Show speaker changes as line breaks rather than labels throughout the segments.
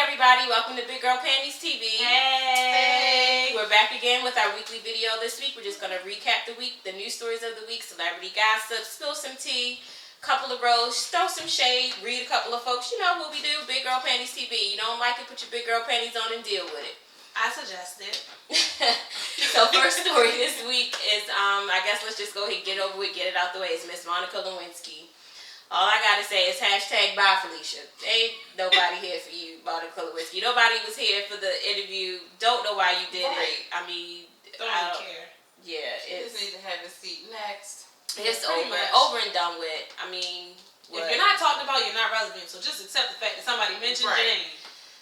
everybody, welcome to Big Girl Panties TV.
Hey!
We're back again with our weekly video this week. We're just going to recap the week, the news stories of the week, celebrity gossip, spill some tea, couple of bros, throw some shade, read a couple of folks. You know what we do, Big Girl Panties TV. You don't like it, put your big girl panties on and deal with it.
I suggest it.
So first story this week is, I guess let's just go ahead and get over it, get it out the way. It's Miss Monica Lewinsky. All I gotta say is hashtag bye Felicia. Ain't nobody here for you, Monica Lewinsky. Nobody was here for the interview. Don't know why you did it. I mean,
don't care.
Yeah,
she just need to have a seat next.
It's over and done with. I mean,
if you're not talked about, you're not relevant. So just accept the fact that somebody mentioned your name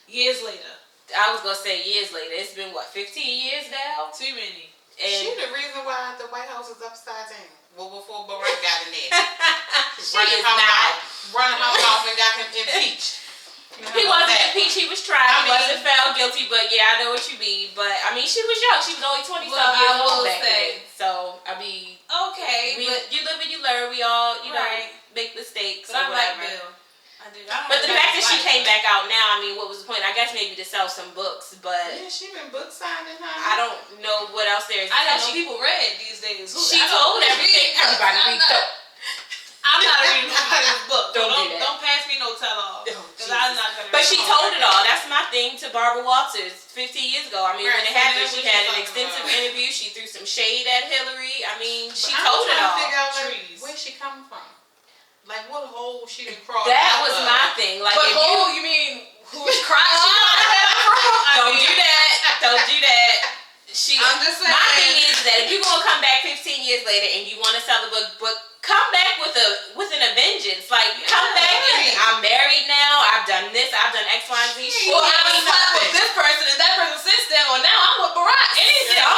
years later.
I was gonna say years later. It's been what, 15 years now?
Too many.
And she the reason why the White House is upside down. Well, before Barack got in there. Running her mouth and got him impeached.
He wasn't impeached, he was tried. He wasn't found guilty, but yeah, I know what you mean. But I mean, she was young. She was only 20-something years old back then. So, I mean,
okay, but
you live and you learn. We all, you know, make mistakes or whatever.
I like Bill.
But the fact that she came back out now, I mean, what was the point? I guess maybe to sell some books, but
yeah, she been book signing, huh?
I don't know what else there is.
I didn't know people read these days.
She told everything. Everybody reads them.
I'm not reading nobody's book.
Don't
pass me no tell-all. Because I'm not gonna.
But she told it all. That's my thing to Barbara Walters 15 years ago. I mean, when it happened, she had an extensive interview. She threw some shade at Hillary. I mean, she told it all.
Figure out, where's she coming from? Like, what hole she done crawled
That
out
was
of?
my thing. Like,
but hole, you mean who's crying?
Don't do that. Don't do that.
I'm just saying.
My thing is that if you're gonna come back 15 years later and you want to sell the book, but come back with an vengeance. Like, come back and I'm married now. I've done this. I've done X, Y, and Z.
Well, I was with this person and that person since then. Or now I'm with Barack.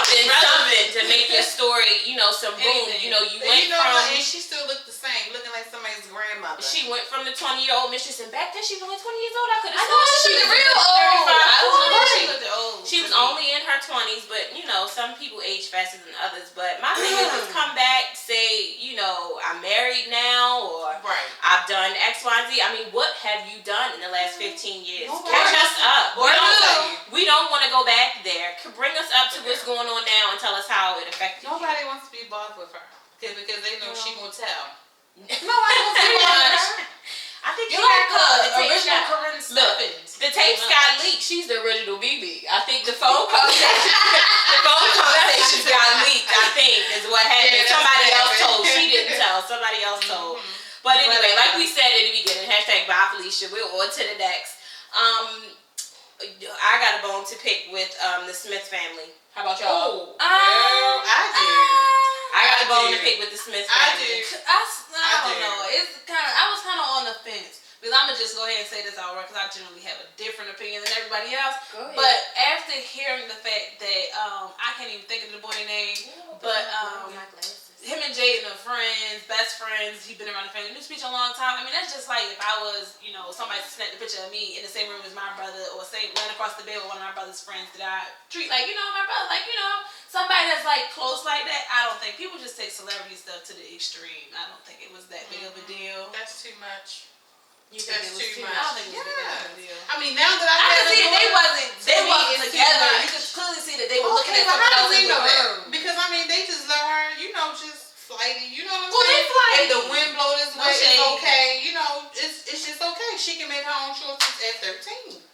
Something to make your story, you know, some boom. You know, you went from.
And she still looked the same, looking like somebody's grandmother.
She went from the 20-year-old mistress, and back then she was only 20 years old. I could have
sworn she was real old.
She looked old. She was only in her 20s, but you know, some people age faster than others. But my thing is come back, say, you know, I'm married now, or I've done X, Y, and Z. I mean, what have you done in the last 15 years? Catch us up. We don't want to go back there. Bring us up to what's going on now and tell us how it affected you.
Nobody wants to be bothered with her because they know she gonna tell. No, I don't see much.
I think
you like the original Corinne Stephens.
The tapes got leaked. She's the original BB. I think the phone conversations got leaked. I think is what happened.
Yeah,
somebody else told. She didn't tell. Somebody else told. But anyway, like we said in the beginning, hashtag bye Felicia. We're on to the next. I got a bone to pick with the Smith family. How about y'all?
I do.
I got a bone to pick with the Smith family.
I don't know. I was kind of on the fence. Because I'm going to just go ahead and say this outright because I generally have a different opinion than everybody else. But after hearing the fact that, I can't even think of the boy's name, but him and Jaden are friends, best friends. He's been around the family news speech a long time. I mean, that's just like if I was, you know, somebody snapped a picture of me in the same room as my brother or ran across the bed with one of my brother's friends that I treat like, you know, my brother, like, you know, somebody that's like close like that. I don't think people just take celebrity stuff to the extreme. I don't think it was that big of a deal.
That's too much.
You think it was too much?
I
don't think it was that big of a deal.
I mean, now that I
can see they wasn't together. You could clearly see that they were looking at something else in the room.
Because I mean, they just let her, you know, just flighty. You know what I'm saying?
Well, they flighty.
If the wind blows this way, it's okay. You know, it's just okay. She can make her own choices at 13.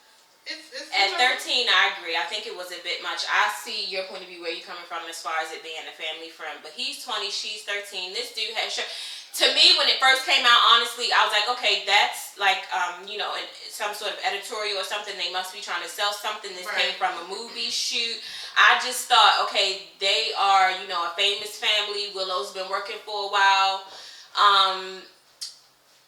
At 13, I agree. I think it was a bit much. I see your point of view where you're coming from as far as it being a family friend. But he's 20, she's 13. This dude has to me, when it first came out, honestly, I was like, okay, that's like, you know, some sort of editorial or something. They must be trying to sell something. This came from a movie shoot. I just thought, okay, they are, you know, a famous family. Willow's been working for a while.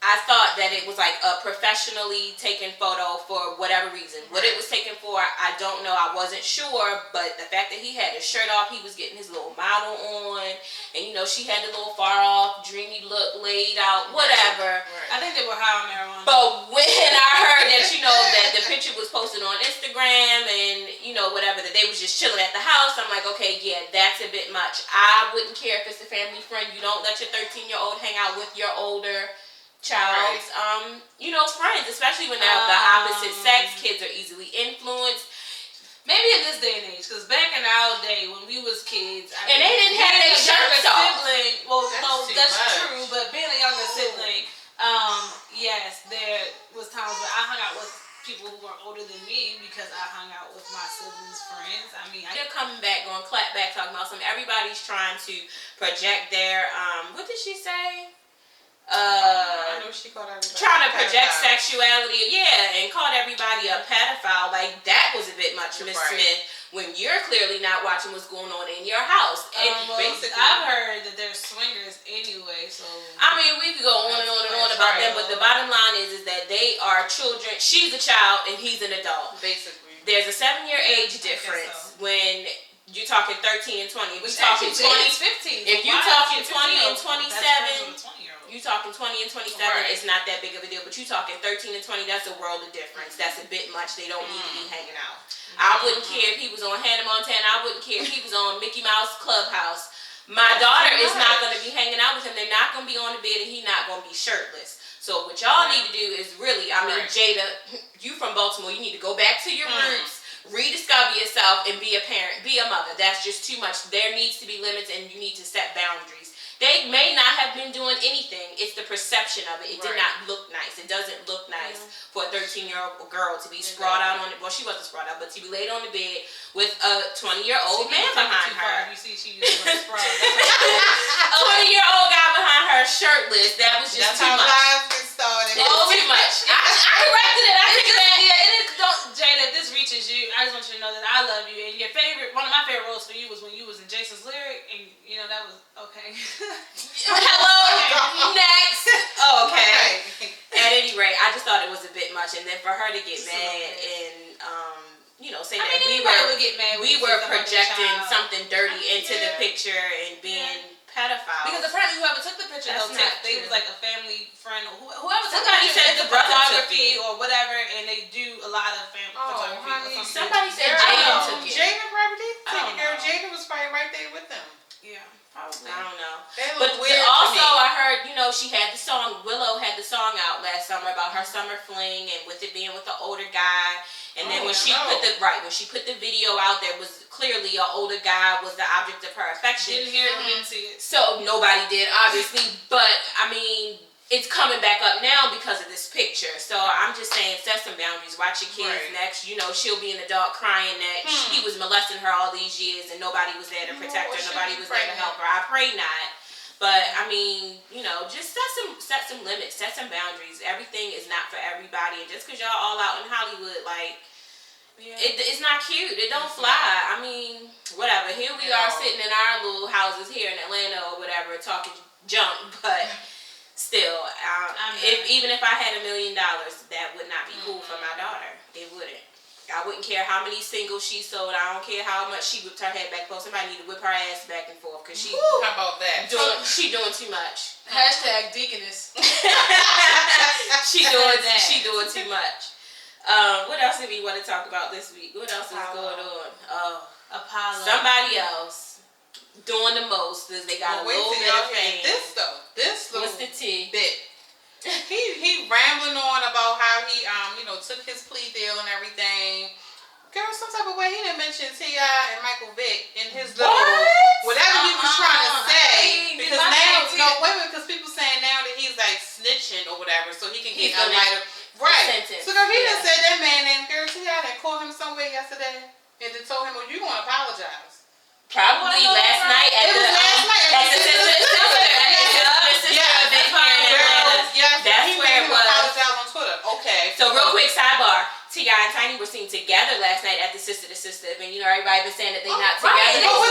I thought that it was like a professionally taken photo for whatever reason. What it was taken for, I don't know. I wasn't sure. But the fact that he had his shirt off, he was getting his little model on. And, you know, she had the little far off, dreamy look laid out, whatever.
I think they were high on marijuana.
But when I heard that, you know, that the picture was posted on Instagram and, you know, whatever, that they was just chilling at the house, I'm like, okay, yeah, that's a bit much. I wouldn't care if it's a family friend. You don't let your 13-year-old hang out with your older child's, friends, especially when they're the opposite sex. Kids are easily influenced.
Maybe in this day and age, because back in our day when we was kids,
they didn't have their shirts off.
Sibling, well, that's true. But being a younger sibling, yes, there was times where I hung out with people who were older than me because I hung out with my siblings' friends. I mean,
they're coming back, going clap back, talking about something. Everybody's trying to project their what did she say?
I know she called everybody
trying to project sexuality, and called everybody a pedophile. Like, that was a bit much, Miss Smith, when you're clearly not watching what's going on in your house. And
basically, I've heard that they're swingers anyway, so
I mean, we could go on and on and on about them, but the bottom line is that they are children. She's a child and he's an adult.
Basically,
there's a 7-year age difference when you're talking 13 and 20. If you're talking 20,
15.
If you're talking 20 and 27. You talking 20 and 27, it's not that big of a deal. But you talking 13 and 20, that's a world of difference. That's a bit much. They don't need to be hanging out. I wouldn't care if he was on Hannah Montana. I wouldn't care if he was on Mickey Mouse Clubhouse. My daughter is not going to be hanging out with him. They're not going to be on the bed, and he's not going to be shirtless. So what y'all need to do is really, Jada, you from Baltimore, you need to go back to your roots. Rediscover yourself and be a parent, be a mother. That's just too much. There needs to be limits, and you need to set boundaries. They may not have been doing anything. It's the perception of it. It did not look nice. It doesn't look nice for a 13-year-old girl to be sprawled out on it. Well, she wasn't sprawled out, but to be laid on the bed with a 20-year-old man behind her.
You see, she used the word sprawled.
A 20-year-old guy behind her, shirtless. That was just too much.
That's how lives get started.
It was too much. I corrected it. I took it back.
Jada, if this reaches you, I just want you to know that I love you. And one of my favorite roles for you was when you was in Jason's Lyric, and that was okay.
Hello. Next. Oh, okay. At any rate, I just thought it was a bit much, and then for her to get mad and say that we were projecting something dirty into the picture and being pedophiles.
Because apparently whoever took the picture, they was like a family friend or whoever.
Somebody said the brother took it
or whatever, and they do a lot of family photography.
Somebody said Jada took it.
Jada probably did take it. Girl, Jada was probably right there with them.
Yeah. Probably.
I don't know.
But
also I heard, she had the song, Willow had the song out last summer about her summer fling and with it being with the older guy. And then when she put the video out, there was clearly an older guy was the object of her affection.
Didn't hear it, didn't see it.
So nobody did, obviously. But it's coming back up now because of this picture. So I'm just saying, set some boundaries. Watch your kids next. She'll be in the dark crying that he was molesting her all these years and nobody was there to protect her. Nobody was there to help her. I pray not. But just set some limits, set some boundaries. Everything is not for everybody. And just because y'all all out in Hollywood, it's not cute. It don't fly. Whatever. Here we are sitting in our little houses here in Atlanta or whatever, talking junk, but still, even if I had $1 million, that would not be cool for my daughter. It wouldn't. I wouldn't care how many singles she sold. I don't care how much she whipped her head back. Somebody need to whip her ass back and forth because she.
How about that?
She doing too much.
# deaconess.
She doing too much. What else did we want to talk about this week? What else is going on?
Apollo.
Somebody else doing the most is they got a little bit of fame.
This little
what's the tea?
bit. He rambling on about how he took his plea deal and everything. Girl, some type of way he didn't mention T.I. and Michael Vick in his little whatever he was trying to say. Because because people saying now that he's like snitching or whatever, so he can get a lighter sentence. So girl, he done said that man named Girl T.I. that called him somewhere yesterday and then told him, "Well, you gonna apologize."
Probably last night at the That's where it was.
Apologize on Twitter. Okay.
So real quick sidebar. T.I. and Tiny were seen together last night at the Sister to Sister event. Everybody been saying that they're not together.
But what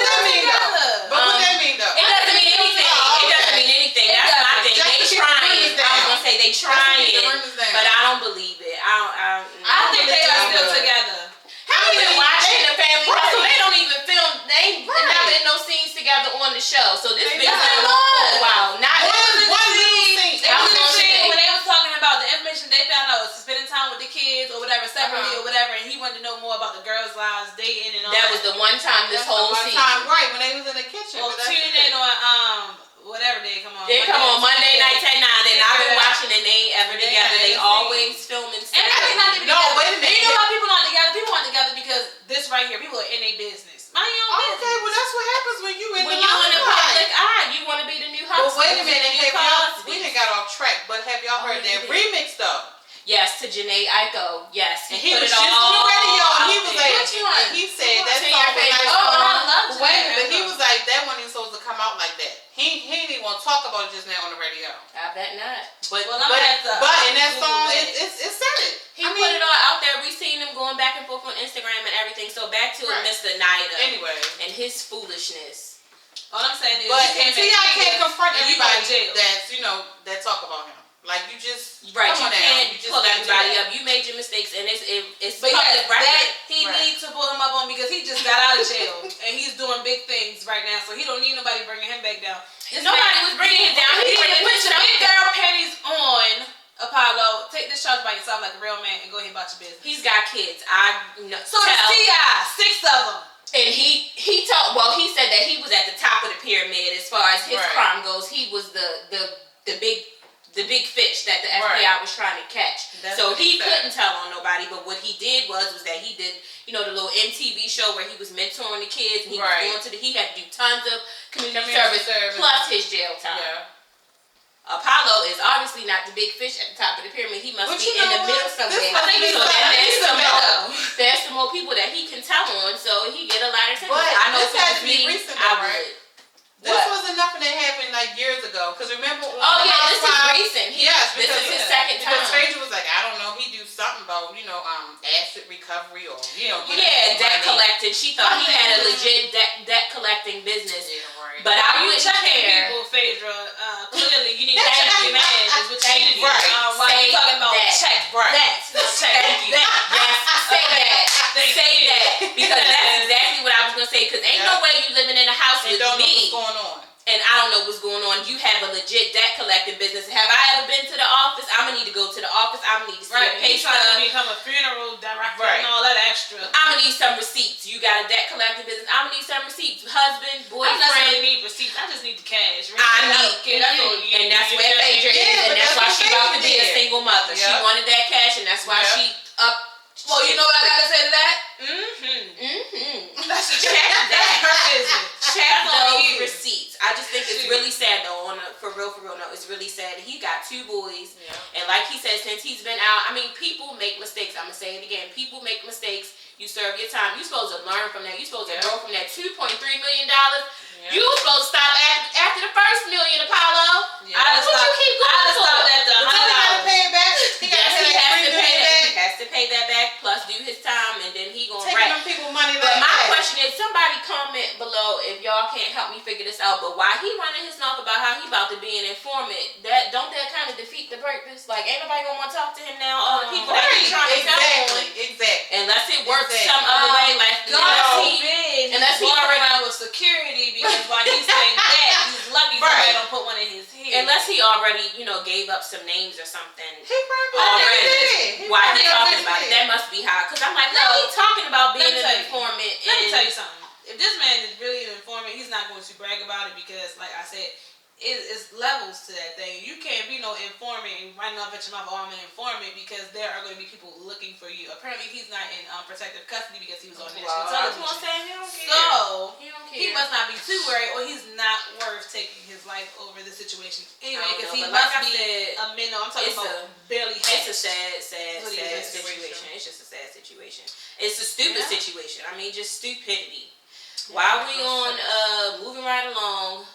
that mean though?
It doesn't mean anything. It doesn't mean anything. That's my thing. They trying. I was gonna say they trying, but I don't believe it.
I think they are still together.
Have you been watching the Family Hustle? They don't even film. They not in no scenes together on the show. So this been going on for a while. Not
one little scene.
When they was talking about the information they found out was spending time with the kids or whatever separately or whatever, and he wanted to know more about the girls' lives, dating and all that.
That was the one time this whole season.
Right, when they was in the kitchen.
Well, tune in on whatever day come on.
They come on Monday nights at 9, and I've been watching, and they ain't ever together. They always filming stuff.
And I think not to be
no,
together.
wait a minute.
You know why people not together? People aren't together because this right here, people are in their business. Mind your own business.
Okay, well that's what happens when you in
When
the
you in the public
limelight.
eye, you want to be the new husband.
But wait a minute, we done got off track. But have y'all heard that remix though?
Yes, to Janae Aiko. Yes,
And he
put
was
it
just on the radio, and he was like,
Which one?
he said that
Sing
song
your
was
favorite
like,
song.
I love
wait a minute,
Janae
he
Aiko.
was like, that one ain't supposed to come out like that. He didn't even want to talk about it just now on the radio.
I bet not.
But
Well, I'm gonna have to,
but in that
Google
song,
that.
it said it.
He put it all out there. We seen him going back and forth on Instagram and everything. So back to Mr. Nida
Anyway,
and his foolishness.
All I'm saying is,
but
you
T.I. can't confront
and you go to
everybody
jail.
that's that talk about him. Like you just
Right,
come
you
on now.
can't
You just
pull
can't do
everybody
that.
up. You made your mistakes, and it's
But
public
yes,
record.
that he
Right.
needs to pull him up on because he just got out of jail and he's doing big things right now. So he don't need nobody bringing him back down.
Nobody was bringing him down.
He
He
need to
bringing
put your
himself
big
down.
girl panties on, Apollo. Take this charge by yourself like a real man and go ahead about your business.
He's got kids. I know.
So does T.I. 6 of them.
And he said that he was at the top of the pyramid as far as his crime goes. He was the big fish that the FBI was trying to catch.
That's
so
what
he
he said.
couldn't tell on nobody. But what he did was that he did, the little MTV show where he was mentoring the kids, and he was going to he had to do tons of community service plus his jail time.
Yeah.
Apollo is obviously not the big fish at the top of the pyramid. He must
But
be
you
in
know
the middle
what?
somewhere.
I think he's
So
a
there's some more people that he can tell on, so he get a lot of attention.
But
I know
this
if it
had
was
to be
me,
recent,
I
though,
would.
right? This wasn't nothing that happened like years ago. Because remember,
This is recent. This is his second time.
Because Frazier was like, I don't know, he do something about acid recovery or
debt collecting. She thought he had a legit debt collecting business.
Yeah, right.
But I wouldn't
checking
care.
people, Phaedra. Clearly, you need to check your man. Is what you need to do.
Right.
Why you talking about
that.
check
Right.
that? Check
Thank you.
that.
Yes, say that. Say that. Because that's exactly what I was gonna say. Because ain't no way you living in a house
And
with
don't know
me.
what's going on.
And I don't know what's going on. You have a legit debt collecting business. Have I ever been to the office? I'm gonna need to go to the office. I'm gonna need to see a pay
He's trying to
stub.
become a funeral director
Right.
and all that extra.
I'm gonna need some receipts. You got a debt collecting business. I'm gonna need some receipts. Husband,
I don't necessarily
boyfriend.
need receipts. I just need the cash.
And that's where Phaedra is, and that's why she about to be a single mother. She wanted that cash, and that's why she up.
Well, you know what I gotta say to that?
That's
Check that. Her business.
Check
That's on
those
you.
receipts. I just think it's really sad though. For real, no, it's really sad. He got 2 boys, and like he said, since he's been out, I mean, people make mistakes. I'm gonna say it again. People make mistakes. You serve your time. You're supposed to learn from that. You're supposed to grow from that. $2.3 million. You were supposed to stop after the first million, Apollo.
I just stopped at the
$100. Gotta pay it back. He
has to pay that back plus do his time, and then he gonna
taking them people money like
But my
that.
question is, somebody comment below if y'all can't help me figure this out. But why he running his mouth about how he about to be an informant? That kind of defeat the purpose? Like, ain't nobody gonna want to talk to him now? All the people that he's trying to tell on.
Exactly.
Unless it works some other way, like unless he already
with security because while he's saying that, he's lucky somebody don't put one in his head.
unless he already gave up some names or something.
He probably
Already.
did.
Why he talking about it? That must be how. Because I'm like, no, he's talking about being an informant.
Let me tell you something. If this man is really an informant, he's not going to brag about it because, like I said, it's levels to that thing. You can't be no informant and running off at your mouth, oh, I'm an informant, because there are going to be people looking for you. Apparently, he's not in protective custody because he was on national television. So, he must not be too worried, or he's not worth taking his life over the situation anyway, because he must be a minnow. I'm talking about barely half.
It's a sad situation. It's just a sad situation. It's a stupid situation. I mean, just stupidity. While we on moving right along,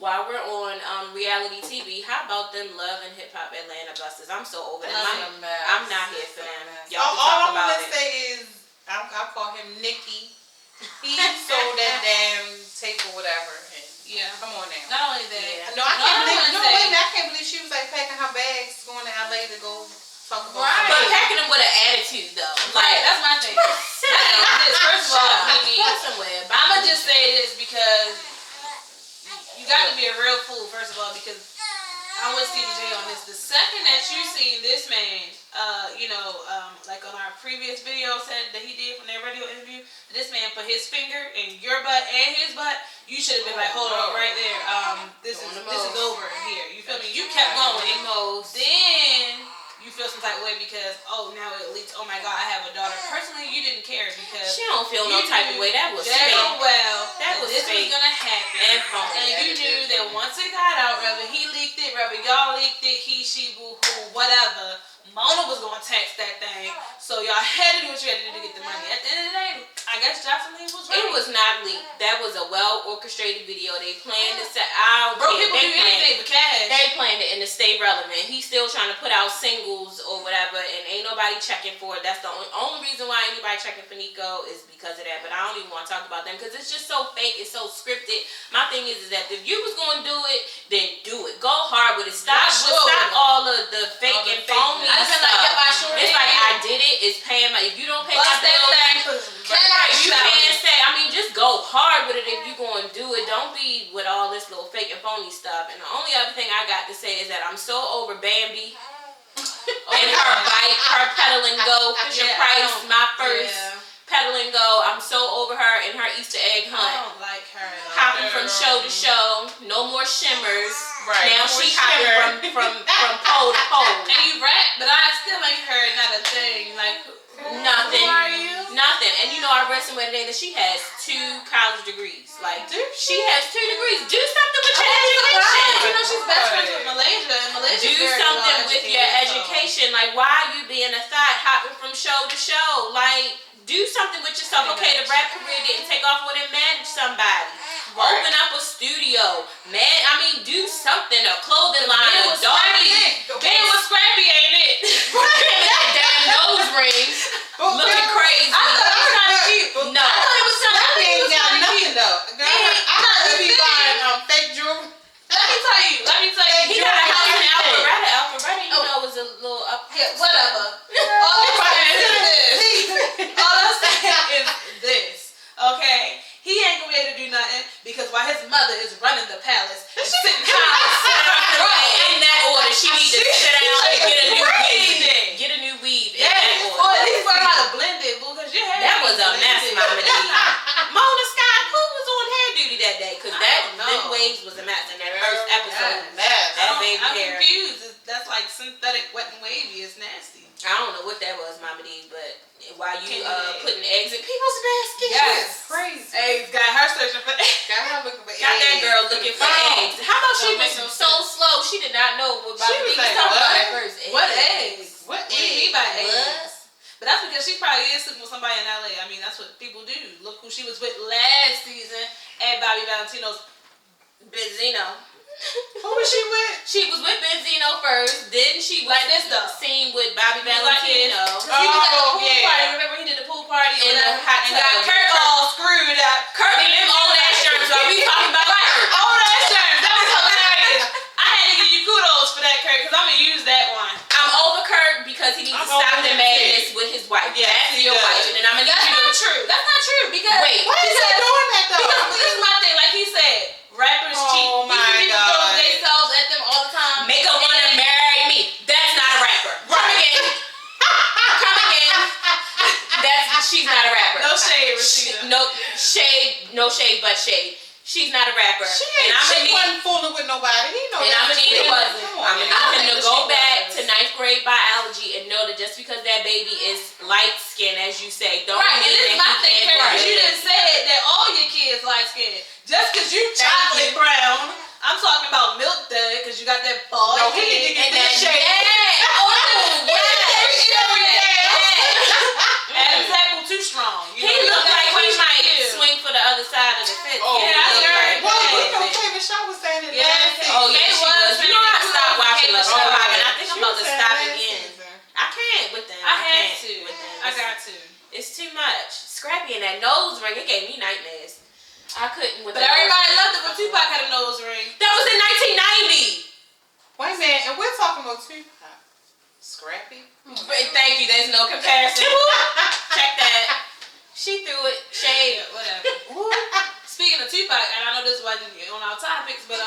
while we're on reality TV, how about them Love and Hip Hop Atlanta busters? I'm so over them. I'm not here for them. Y'all can talk about it.
All I'm gonna say is I call him Nicky. He sold that damn tape or whatever. And come on now.
Not only that.
No, I can't believe she was like packing her bags, going to LA to go talk about.
But packing them with an attitude though.
Like, that's my thing. First of all, I'm gonna just say this because you got to be a real fool, first of all, because I'm with Stevie J on this. The second that you seen this man, like on our previous video said that he did from that radio interview, this man put his finger in your butt and his butt, you should have been like, hold on right there. This is over here. You feel me? You kept going. Then you feel some type of way because now it leaks. Oh my God, I have a daughter. Personally, you didn't care because
she don't feel no type of way. That was fake.
That was this was gonna happen, and you knew that once it got out, whether he leaked it, whether y'all leaked it, he, she, boo, who, whatever. Mona was gonna text that thing, so y'all had to do what you had to do to get the money. At the end of the day, I guess Jocelyn was right.
It was not leaked. That was a well orchestrated video. They planned to set out.
Bro, people do anything but cash.
They planned it and to stay relevant. He's still trying to put out singles or whatever, and ain't nobody checking for it. That's the only reason why anybody checking for Nico is because of that. But I don't even want to talk about them because it's just so fake. It's so scripted. My thing is that if you was gonna do it, then do it. Go hard with it. Stop all of the fake and phony. It's like I did it. It's paying my. If you don't pay my bills, you can't say. I mean, just go hard with it if you gonna do it. Don't be with all this little fake and phony stuff. And the only other thing I got to say is that I'm so over Bambi and her bike, her pedal and go. Fisher Price, my first pedal and go. I'm so over her and her Easter egg hunt.
I don't like her.
Hopping from show to show. No more shimmers.
Right.
Now she hopping from pole to pole.
And you rap, but I still ain't heard not a thing. Like
nothing.
Who are you?
Nothing. And you know, I read somewhere today that she has 2 college degrees. Like she has 2 degrees. Do something with your education.
You know she's best friends with Malaysia, and Malaysia.
Do something with your education. Like why are you being a thought hopping from show to show? Like do something with yourself. Okay, the rap career didn't take off when it managed somebody. Right. Open up a studio, man. I mean, do something. A clothing line, a doggy.
Being with Scrappy ain't it?
Damn nose rings, looking crazy.
I thought he was kind of cute.
No,
I thought he was kind of
Scrappy ain't got nothing though.
I thought he be buying
fake jewelry.
Let me tell you.
He got a house in Alpharetta. Alpharetta, you know, was a little up.
Yeah, whatever. All I'm saying is this. Okay? He ain't gonna be able to do nothing because while his mother is running the palace and sitting
in that order, she needs to sit down and get a new weave. Get a new weave in that order.
Or at least learn how to blend it, boo, because your hair.
That was a mess, Mama D. Mona Scott, who was on hair duty that day? Because them waves was a mess in that first episode. That baby hair.
I'm confused. That's like synthetic, wet and wavy. It's nasty.
I don't know what that was, Mama D, but while you putting eggs in people's baskets.
Yes.
Crazy.
Eggs got her searching for eggs.
Got her looking for eggs.
Got that girl looking for eggs. How about she was so slow she did not know what Bobby D was talking about at first.
What eggs?
What
do you mean by eggs? But that's because she probably is sleeping with somebody in LA. I mean, that's what people do. Look who she was with last season at Bobby Valentino's
Benzino.
Who was she with?
She was with Benzino first. Then she was
like this though.
Seen with Bobby Valentino.
He was at the pool party. Remember he did the pool party
in the hot tub.
And got Kurt all screwed up.
Kurt and them old ass germs. Are we talking about Kurt?
Old ass germs. That was hilarious. I had to give you kudos for that, Kurt, because I'm gonna use that one.
I'm over Kurt because he needs to stop the madness with his wife.
Yeah,
that's your wife. And then I'm gonna
That's not true. That's not true because
wait.
Why is he doing that though?
Because this is my thing. Like he said, rappers cheat.
Oh my God.
Throw themselves at them all the time.
Make her wanna marry me. That's not a rapper. Come again. Come again. She's not a rapper.
No shade, Rashida.
No shade, but shade. She's not a rapper.
She wasn't fooling with nobody. He know.
And I'm gonna need him to go back
was.
to 9th grade biology and know that just because that baby is light skinned, as you say, don't
right.
mean
And this is
that
my
he
thing,
can't
Kurt.
do
You
it.
done said that all your kids light skinned. Just because you chocolate brown. I'm talking about milk dud because you got that bald
No, he
head
need to get
and
that
that
shade.
Adam's apple too strong.
He looked like he might swing for the other side of the fence.
Oh,
yeah, I heard.
Well, you know, Kevin Shaw was saying it last season.
Oh, yeah, she was. You know, I stopped watching the show, and I think I'm about to stop again. I can't with them.
I had to. I got to.
It's too much. Scrappy and that nose ring, it gave me nightmares. I couldn't with
But everybody loved it when Tupac had a nose ring.
That was in 1990.
Wait a minute, and we're talking about Tupac. Scrappy?
Thank you, there's no comparison. Check that. She threw it. Shade.
Whatever. Speaking of Tupac, and I know this wasn't on our topics, but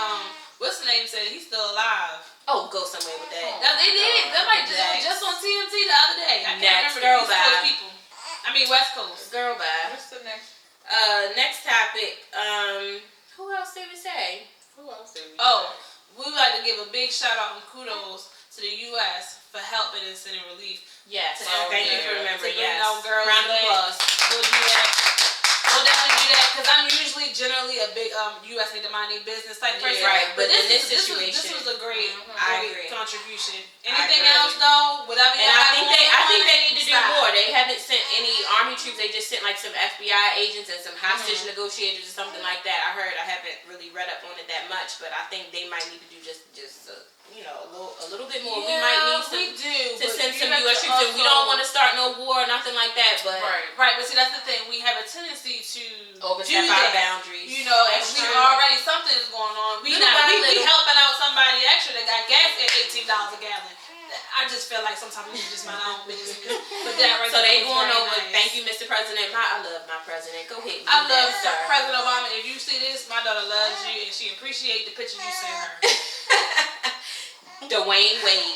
what's the name said he's still alive.
Oh, go somewhere with that.
They did. That might just on TNT the other day. I can't remember
girl
the East Coast people. I mean West Coast.
Girl bye.
What's the next?
Next topic. Who else did we say?
We would like to give a big shout out and kudos to the U.S. for helping and sending relief.
Yes. Thank you for remembering.
To bring out girls.
Round of applause.
We'll do that. We'll definitely do that because I'm usually generally a big U.S. need to mind their business type person.
Right. But in this
this
situation,
was a great,
great
contribution. Anything else though? Whatever.
And I think they need to do more. They haven't sent any army troops. They just sent like some FBI agents and some hostage negotiators or something like that. I haven't really read up on it that much, but I think they might need to do just a little bit more.
Yeah,
we might need to send some U.S. troops, and we don't want to start no war or nothing like that. But
right. But see, that's the thing. We have a tendency to
overstep our boundaries.
And we already something is going on. We helping out somebody extra that got gas at $18 a gallon. I just feel like sometimes we just mind our own business. But that right
so they going over.
Nice.
Thank you, Mr. President. I love my president. Go ahead.
I love President Obama. If you see this, my daughter loves you and she appreciates the picture you sent her.
Dwayne Wade.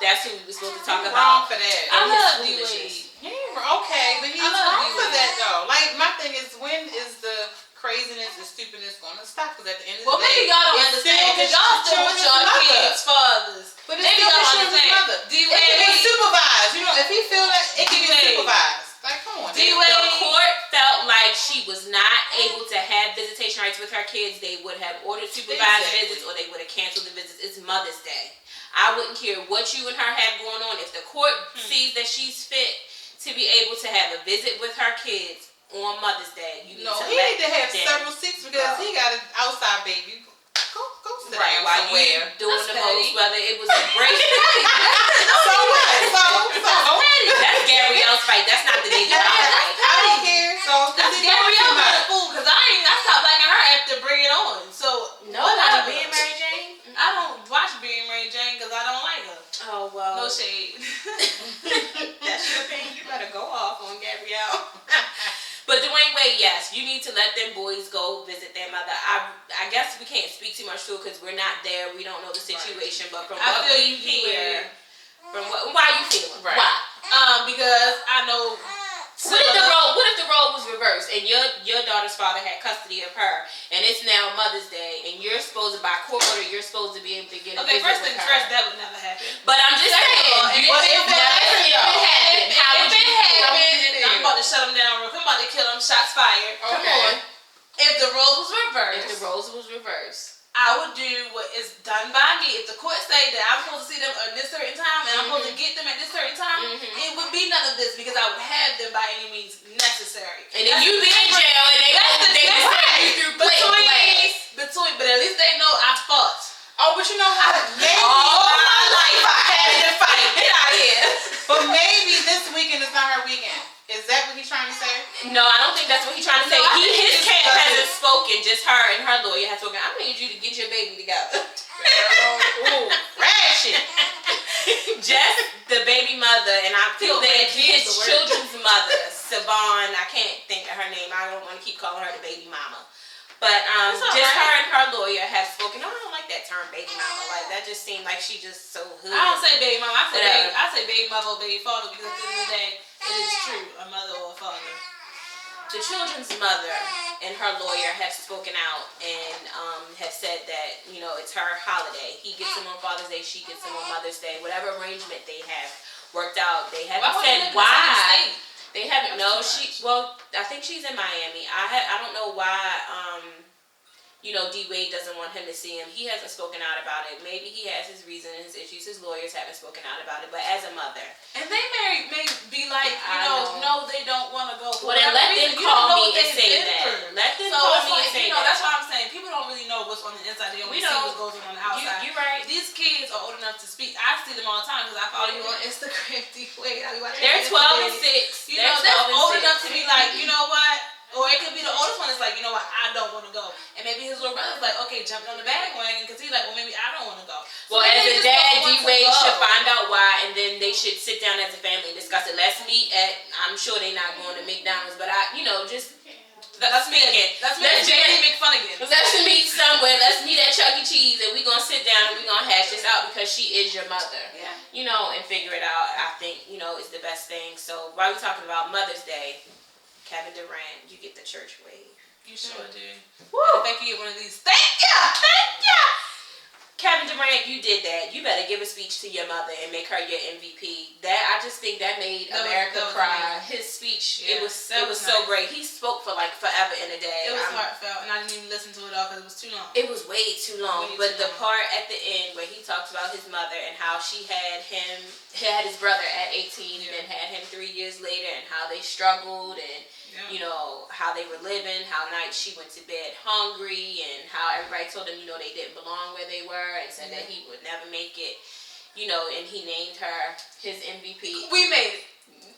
That's who we were supposed to talk about.
Wrong for that.
I love D Wade.
Okay, but he's wrong for that though. Like my thing is, when is the craziness and stupidness going to stop? Because at the end of the day,
maybe y'all don't understand because y'all still with y'all kids' fathers.
But maybe y'all don't understand. D Wade, it can be supervised. If he feel that, it can be supervised. Like, come on.
The court felt like she was not able to have visitation rights with her kids. They would have ordered supervised visits, or they would have canceled the visits. It's Mother's Day. I wouldn't care what you and her have going on. If the court sees that she's fit to be able to have a visit with her kids on Mother's Day, you need to let them.
He need to have several seats because he got an outside baby. Go sit down
while
somewhere.
You doing the most, whether it was a break.
So what?
That's Gabrielle's fight. That's not the baby mama's fight.
I don't care. So
that's Gabrielle's fool because I stopped liking her after Bring It On. So
nobody being Mary Jane.
I don't watch Being Mary Jane because I don't like her.
Oh well.
No shade.
That's your opinion. You better go off on Gabrielle. But Dwayne Wade, yes, you need to let them boys go visit their mother. I guess we can't speak too much to it because we're not there. We don't know the situation. But from what we hear, why are you feeling?
Right.
Why?
Because I know.
What if the role was reversed and your daughter's father had custody of her and it's now Mother's Day and you're supposed to, by court order, you're supposed to be able to get a visit
first
with
things
her.
first, that would never happen.
But I'm just saying, if it happened, how would you feel?
I'm about to shut him down real quick. I'm about to kill him. Shots fired.
Okay. Come on.
If the roles was reversed. I would do what is done by me. If the court say that I'm supposed to see them at this certain time and I'm supposed to get them at this certain time, it would be none of this because I would have them by any means necessary.
And then you be in jail and they through
but at least they know I fought.
Oh, but you know how maybe
all my life I had to fight. Get out of here.
But maybe this weekend is not her weekend. Is that what he's trying to say?
No, I don't think that's what he's trying to say. His camp hasn't spoken. Just her and her lawyer has spoken. I need you to get your baby together.
Ooh, ratchet.
Just the baby mother, and I feel that his children's mother, Savon, I can't think of her name. I don't want to keep calling her the baby mama. But just her and her lawyer have spoken. I don't like that term, baby mama. Like that just seemed like she just so hood.
I don't say baby mama. I say baby mother or baby father because at the end of the day, it is true, a mother or a father.
The children's mother and her lawyer have spoken out and have said that, it's her holiday. He gets them on Father's Day, she gets them on Mother's Day. Whatever arrangement they have worked out, they haven't said why. They haven't. No, I think she's in Miami. I don't know why. D Wade doesn't want him to see him. He hasn't spoken out about it. Maybe he has his reasons, his issues. His lawyers haven't spoken out about it. But as a mother,
and they may be like, no, they don't want to go.
Well, then let them call me and say that. Let them call me and say that.
That's why I'm saying people don't really know what's on the inside. They only see what goes on the outside.
You're right.
These kids are old enough to speak. I see them all the time because I follow you on Instagram. D Wade.
They're 12 and 6.
They're old enough to be like, you know what? Or it could be the oldest one that's like, you know what, I don't want to go. And maybe his little brother's like, okay, jumping on the bandwagon because he's like, well, maybe I don't want to go.
So as a dad, D Wade should find out why, and then they should sit down as a family and discuss it. Let's meet at, I'm sure they're not going to McDonald's, but let's meet somewhere. Let's meet at Chuck E. Cheese, and we're going to sit down and we're going to hash this out because she is your mother.
Yeah.
And figure it out, I think, is the best thing. So while we're talking about Mother's Day, Kevin Durant, you get the church wave.
You sure did.
Woo!
I think you get one of these. Thank ya!
Kevin Durant, you did that. You better give a speech to your mother and make her your MVP. I just think that made America cry. His speech, it was so
nice.
great. He spoke for like forever in a day.
It was heartfelt, and I didn't even listen to it all because it was too long.
It was way too long. But the part at the end where he talks about his mother and how she had his brother at 18 and then had him 3 years later, and how they struggled and you know, how they were living, how nights she went to bed hungry, and how everybody told him, you know, they didn't belong where they were, and said that he would never make it, you know, and he named her his MVP.
We made it.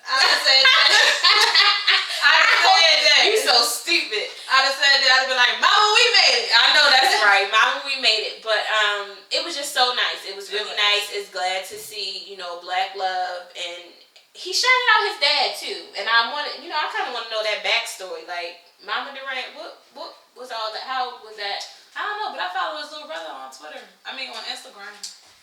I said that.
You so stupid.
I'd have said that. I'd have been like, Mama, we made it.
I know that's right. Mama, we made it. But it was just so nice. It was really nice. It's glad to see, you know, black love, and he shouted out his dad too, and I wanted, you know, I kind of want to know that backstory. Like, Mama Durant, what was all that? How was that?
I don't know, but I follow his little brother on Twitter. I mean, on Instagram.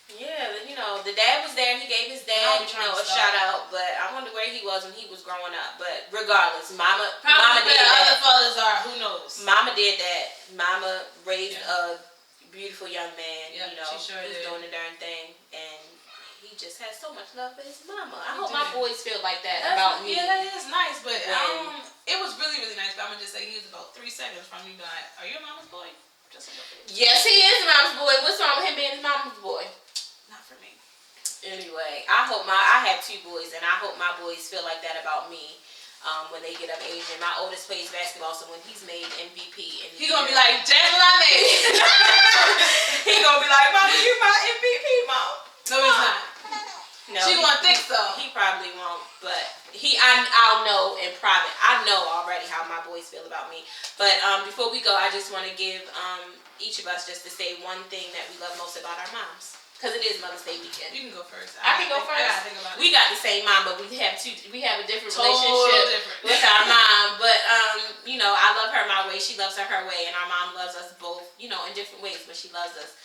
Yeah, you know, the dad was there. He gave his dad, you know, a shout out. But I wonder where he was when he was growing up. But regardless, Mama did that.
Other fathers are, who knows?
Mama did that. Mama raised a beautiful young man.
Yeah,
you know,
she sure
he's
did.
doing the darn thing, and he just has so much love for his mama. I hope my boys feel like that about me.
Yeah, that is nice, but it was really, really nice. But I'm gonna just say he was about 3 seconds from me. Like, are you a mama's boy? Just a little bit.
Yes, he is a mama's boy. What's wrong with him being his mama's boy?
Not for me.
Anyway, I have 2 boys, and I hope my boys feel like that about me. When they get up age, and my oldest plays basketball, so when he's made MVP, and
he's gonna be like, Jalen, I made it.
He's gonna be like, Mama, you my MVP, Mom.
No, he's not.
No,
she won't think so.
He probably won't, but I'll know in private. I know already how my boys feel about me. But before we go, I just want to give each of us just to say one thing that we love most about our moms. Because it is Mother's Day weekend.
You can go first.
I can go first.
I gotta think about it.
We got the same mom, but we have a different relationship with our mom. But you know, I love her my way. She loves her way, and our mom loves us both. You know, in different ways, but she loves us.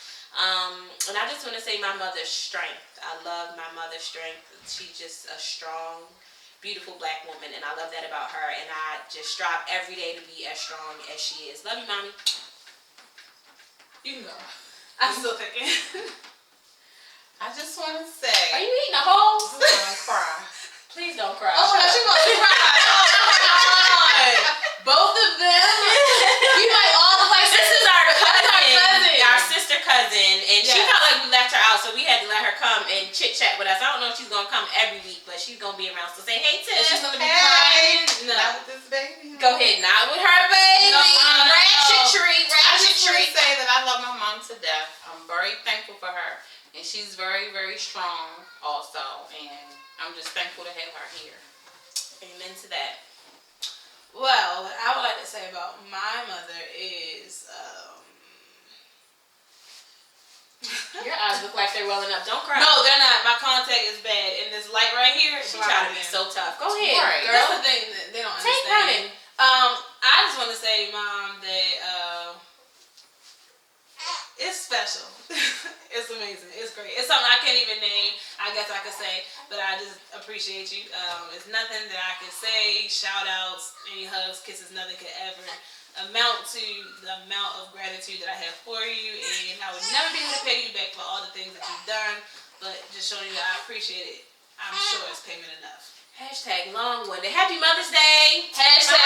And I just want to say my mother's strength. I love my mother's strength. She's just a strong, beautiful black woman, and I love that about her. And I just strive every day to be as strong as she is. Love you, Mommy.
You can go. I'm still thinking.
I just want to say.
Are you eating a hole?
I'm gonna cry.
Please don't cry.
Oh, she wants to cry. Oh, come on. Both of them. We might all like.
This is our cousin, our sister cousin, and she felt like we left her out, so we had to let her come and chit chat with us. I don't know if she's gonna come every week, but she's gonna be around. So say hey to her.
She's gonna be crying.
No. Not with this baby.
Go ahead, not with her baby. Ratchet tree.
I just want to say that I love my mom to death. I'm very thankful for her, and she's very, very strong also, and I'm just thankful to have her here.
Amen to that.
Well, what I would like to say about my mother is,
your eyes look like they're welling up. Don't cry.
No, they're not. My contact is bad, and this light right here.
She trying to be so tough. Go ahead,
right.
girl.
That's the thing that they don't understand.
Take running.
I just want to say, Mom, that it's special. It's amazing. It's great. It's something I can't even name. I guess I could say, but I just appreciate you. It's nothing that I can say. Shout outs, any hugs, kisses, nothing could ever amount to the amount of gratitude that I have for you, and I would never be able to pay you back for all the things that you've done, but just showing you that I appreciate it, I'm sure it's payment enough.
Hashtag long-winded. Happy Mother's Day.
Hashtag